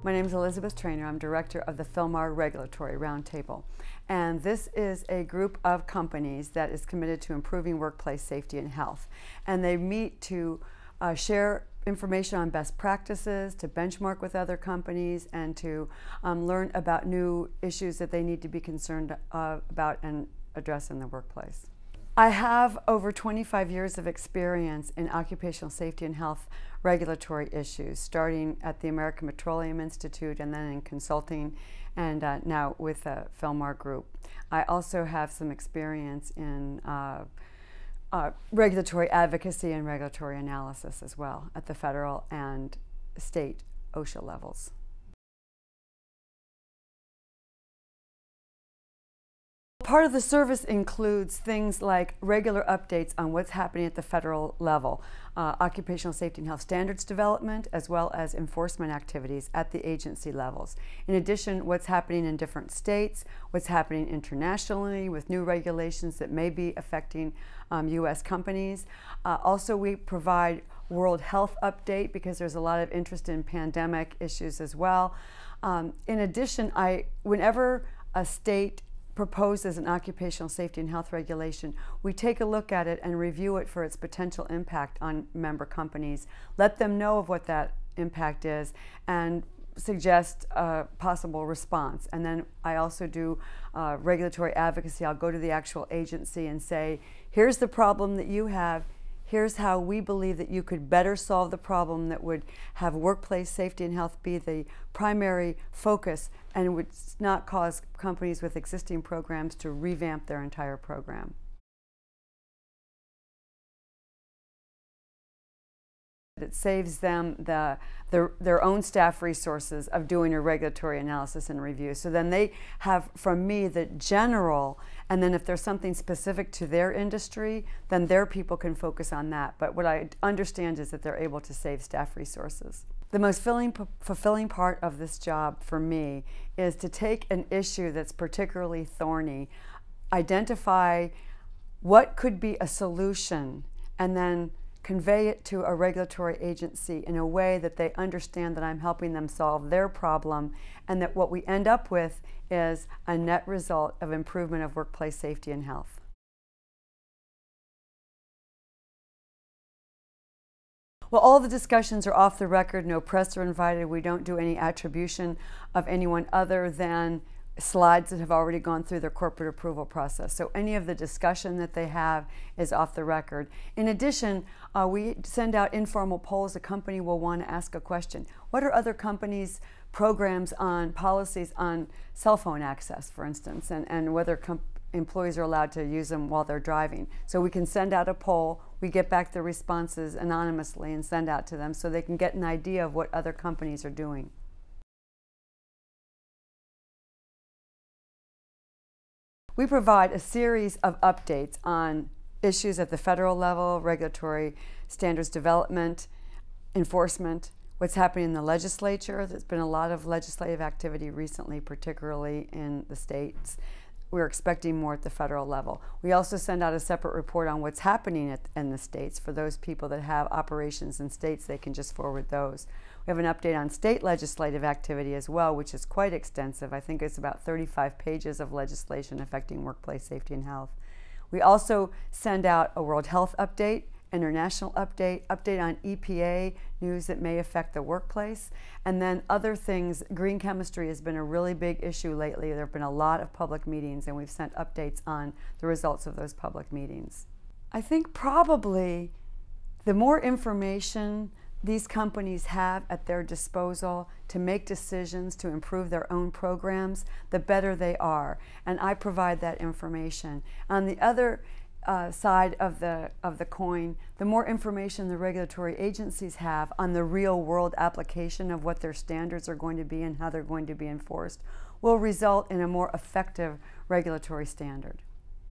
My name is Elizabeth Trainer. I'm director of the Phylmar Regulatory Roundtable. And this is a group of companies that is committed to improving workplace safety and health. And they meet to share information on best practices, to benchmark with other companies, and to learn about new issues that they need to be concerned about and address in the workplace. I have over 25 years of experience in occupational safety and health regulatory issues, starting at the American Petroleum Institute and then in consulting, and now with the Phylmar Group. I also have some experience in regulatory advocacy and regulatory analysis as well at the federal and state OHS levels. Part of the service includes things like regular updates on what's happening at the federal level, occupational safety and health standards development, as well as enforcement activities at the agency levels. In addition, what's happening in different states, what's happening internationally with new regulations that may be affecting U.S. companies. Also, we provide World Health Update because there's a lot of interest in pandemic issues as well. In addition, whenever a state proposes an occupational safety and health regulation, we take a look at it and review it for its potential impact on member companies, let them know of what that impact is, and suggest a possible response. And then I also do regulatory advocacy. I'll go to the actual agency and say, here's the problem that you have. Here's how we believe that you could better solve the problem that would have workplace safety and health be the primary focus and would not cause companies with existing programs to revamp their entire program. It saves them their own staff resources of doing a regulatory analysis and review. So then they have from me the general, and then if there's something specific to their industry, then their people can focus on that. But what I understand is that they're able to save staff resources. The most fulfilling part of this job for me is to take an issue that's particularly thorny, identify what could be a solution, and then convey it to a regulatory agency in a way that they understand that I'm helping them solve their problem, and that what we end up with is a net result of improvement of workplace safety and health. Well, all the discussions are off the record, no press are invited. We don't do any attribution of anyone other than slides that have already gone through their corporate approval process. So any of the discussion that they have is off the record. In addition, we send out informal polls. A company will want to ask a question. What are other companies' programs on policies on cell phone access, for instance, and whether employees are allowed to use them while they're driving? So we can send out a poll. We get back the responses anonymously and send out to them so they can get an idea of what other companies are doing. We provide a series of updates on issues at the federal level, regulatory standards development, enforcement, what's happening in the legislature. There's been a lot of legislative activity recently, particularly in the states. We're expecting more at the federal level. We also send out a separate report on what's happening in the states. For those people that have operations in states, they can just forward those. We have an update on state legislative activity as well, which is quite extensive. I think it's about 35 pages of legislation affecting workplace safety and health. We also send out a World Health Update, international update on EPA news that may affect the workplace, and then other things. Green chemistry has been a really big issue lately. There have been a lot of public meetings, and we've sent updates on the results of those public meetings. I think probably the more information these companies have at their disposal to make decisions to improve their own programs, the better they are, and I provide that information. On the other side of the coin, the more information the regulatory agencies have on the real world application of what their standards are going to be and how they're going to be enforced will result in a more effective regulatory standard.